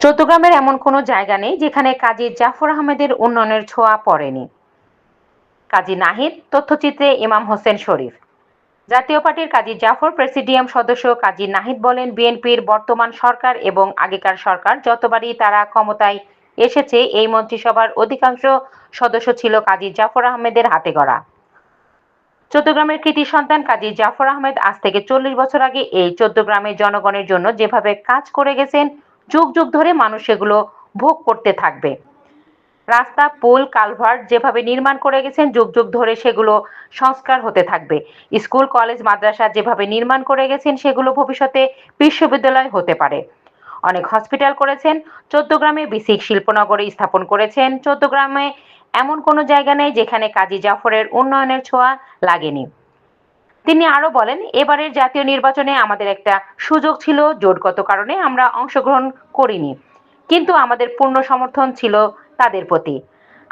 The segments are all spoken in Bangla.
চট্টগ্রামের এমন কোনো জায়গা নেই যেখানে কাজী জাফর আহমেদের উন্নয়নের ছোঁয়া পড়েনি। কাজী নাহিদ, তথ্যচিত্রে ইমাম হোসেন শরীফ। জাতীয় পার্টির কাজী জাফর প্রেসিডিয়াম সদস্য কাজী নাহিদ বলেন, বিএনপির বর্তমান সরকার এবং আগেকার সরকার যতবারই তারা ক্ষমতায় এসেছে, এই মন্ত্রিসভার অধিকাংশ সদস্য ছিল কাজী জাফর আহমেদের হাতে গড়া। চট্টগ্রামের কৃতি সন্তান কাজী জাফর আহমেদ আজ থেকে 40 বছর আগে এই চট্টগ্রামের জনগণের জন্য যেভাবে কাজ করে গেছেন, যুগ যুগ ধরে মানুষ সেগুলো ভোগ করতে থাকবে। রাস্তা, পুল, কালভার্ট যেভাবে নির্মাণ করে গেছেন, যুগ যুগ ধরে সেগুলো সংস্কার হতে থাকবে। স্কুল, কলেজ, মাদ্রাসা যেভাবে নির্মাণ করে গেছেন, সেগুলো ভবিষ্যতে বিশ্ববিদ্যালয় হতে পারে। অনেক হসপিটাল করেছেন। চট্টগ্রামে বিসিক শিল্পনগরী স্থাপন করেছেন। চট্টগ্রামে এমন কোনো জায়গা নেই যেখানে কাজী জাফরের উন্নয়নের ছোঁয়া লাগেনি। তিনি আরো বলেন, এবারের জাতীয় নির্বাচনে আমাদের একটা সুযোগ ছিল, জোটগত কারণে আমরা অংশগ্রহণ করিনি, কিন্তু আমাদের পূর্ণ সমর্থন ছিল তাদের প্রতি।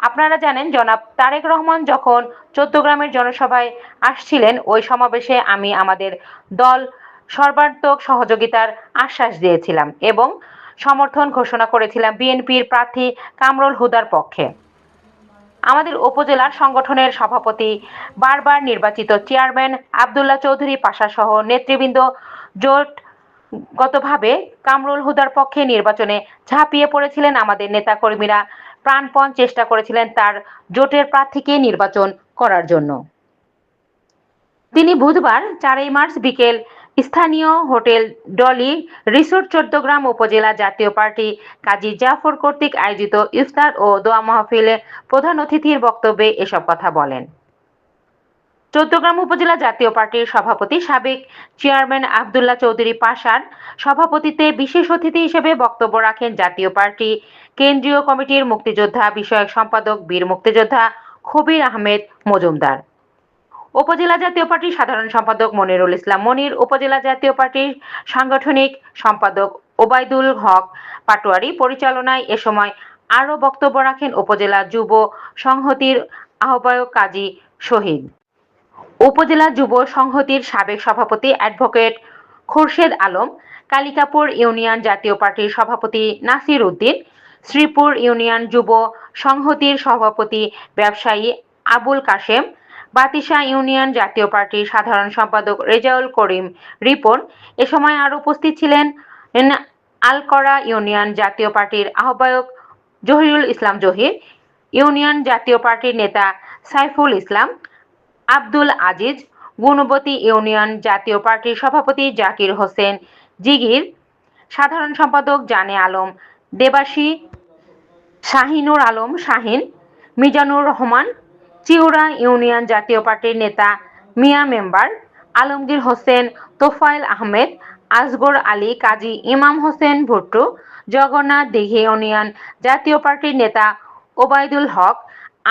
আপনারা জানেন, জনাব তারেক রহমান যখন চট্টগ্রামের জনসভায় আসছিলেন, ওই সমাবেশে আমি আমাদের দল সর্বাত্মক সহযোগিতার আশ্বাস দিয়েছিলাম এবং সমর্থন ঘোষণা করেছিলাম বিএনপির প্রার্থী কামরুল হুদার পক্ষে। আমাদের উপজেলার সংগঠনের সভাপতি, বারবার নির্বাচিত চেয়ারম্যান আব্দুল্লাহ চৌধুরী পাশা সহ নেতৃবৃন্দ জোটগতভাবে কামরুল হুদার পক্ষে নির্বাচনে ঝাঁপিয়ে পড়েছিলেন। আমাদের নেতাকর্মীরা প্রাণপণ চেষ্টা করেছিলেন তার জোটের প্রার্থীকে নির্বাচন করার জন্য। তিনি বুধবার 4 মার্চ বিকেল স্থানীয় হোটেল ডলি রিসোর্ট চট্টগ্রাম উপজেলা জাতীয় পার্টি কাজী জাফর কর্তৃক আয়োজিত ইফতার ও দোয়া মাহফিলে প্রধান অতিথির বক্তব্যে এসব কথা বলেন। চট্টগ্রাম উপজেলা জাতীয় পার্টির সভাপতি, সাবেক চেয়ারম্যান আব্দুল্লাহ চৌধুরী পাশার সভাপতিত্বে বিশেষ অতিথি হিসেবে বক্তব্য রাখেন জাতীয় পার্টি কেন্দ্রীয় কমিটির মুক্তিযোদ্ধা বিষয়ক সম্পাদক বীর মুক্তিযোদ্ধা খবির আহমেদ মজুমদার, উপজেলা জাতীয় পার্টির সাধারণ সম্পাদক মনিরুল ইসলাম মনির, উপজেলা জাতীয় পার্টির সাংগঠনিক সম্পাদক ওবায়দুল হক পাটোয়ারি পরিচালনায় এ সময় আরও বক্তব্য রাখেন উপজেলা যুব সংহতির আহ্বায়ক কাজী শহীদ, উপজেলা যুব সংহতির সাবেক সভাপতি অ্যাডভোকেট খোরশেদ আলম, কালিকাপুর ইউনিয়ন জাতীয় পার্টির সভাপতি নাসির উদ্দিন, শ্রীপুর ইউনিয়ন যুব সংহতির সভাপতি ব্যবসায়ী আবুল কাশেম, বাতিশা ইউনিয়ন জাতীয় পার্টির সাধারণ সম্পাদক রেজাউল করিম রিপন। এ সময় আরও উপস্থিত ছিলেন আলকরা ইউনিয়ন জাতীয় পার্টির আহ্বায়ক জহিরুল ইসলাম জহির, ইউনিয়ন জাতীয় পার্টির নেতা সাইফুল ইসলাম, আব্দুল আজিজ, গুণবতী ইউনিয়ন জাতীয় পার্টির সভাপতি জাকির হোসেন জিগির, সাধারণ সম্পাদক জানে আলম দেবাসী, শাহিনুর আলম শাহিন, মিজানুর রহমান, চিউড়া ইউনিয়ন জাতীয় পার্টির নেতা মিয়া মেম্বার, আলমগীর হোসেন, তোফায়েল আহমেদ, আসগর আলী, কাজী ইমাম হোসেন ভুট্টু, জগন্নাথ দিঘি ইউনিয়ন জাতীয় পার্টির নেতা ওবায়দুল হক,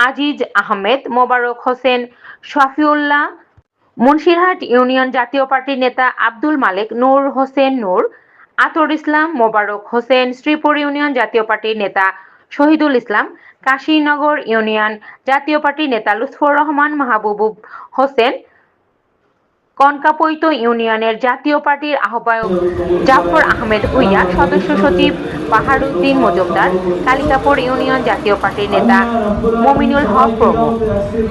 আজিজ আহমেদ, মোবারক হোসেন, শফিউল্লাহ, মুন্সিরহাট ইউনিয়ন জাতীয় পার্টির নেতা আব্দুল মালিক, নূর হোসেন নূর, আতর ইসলাম, মোবারক হোসেন, শ্রীপুর ইউনিয়ন জাতীয় পার্টির নেতা শহীদুল ইসলাম, কাশীনগর ইউনিয়ন জাতীয় পার্টির নেতা লুৎফর রহমান মাহবুব হোসেন, কনকাপৈত ইউনিয়নের জাতীয় পার্টির আহ্বায়ক জাফর আহমেদ ভুইয়া, সদস্য সচিব বাহারুদ্দিন মজুমদার, কালিকাপুর ইউনিয়ন জাতীয় পার্টির নেতা মমিনুল হক প্রমুখ।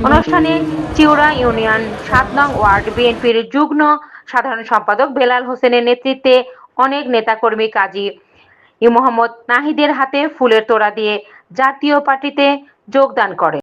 অনুষ্ঠানে চিউড়া ইউনিয়ন 7 নং ওয়ার্ড বিএনপির যুগ্ম সাধারণ সম্পাদক বেলাল হোসেনের নেতৃত্বে অনেক নেতাকর্মী কাজী মোহাম্মদ নাহিদের হাতে ফুলের তোড়া দিয়ে জাতীয় পার্টিতে যোগদান করে।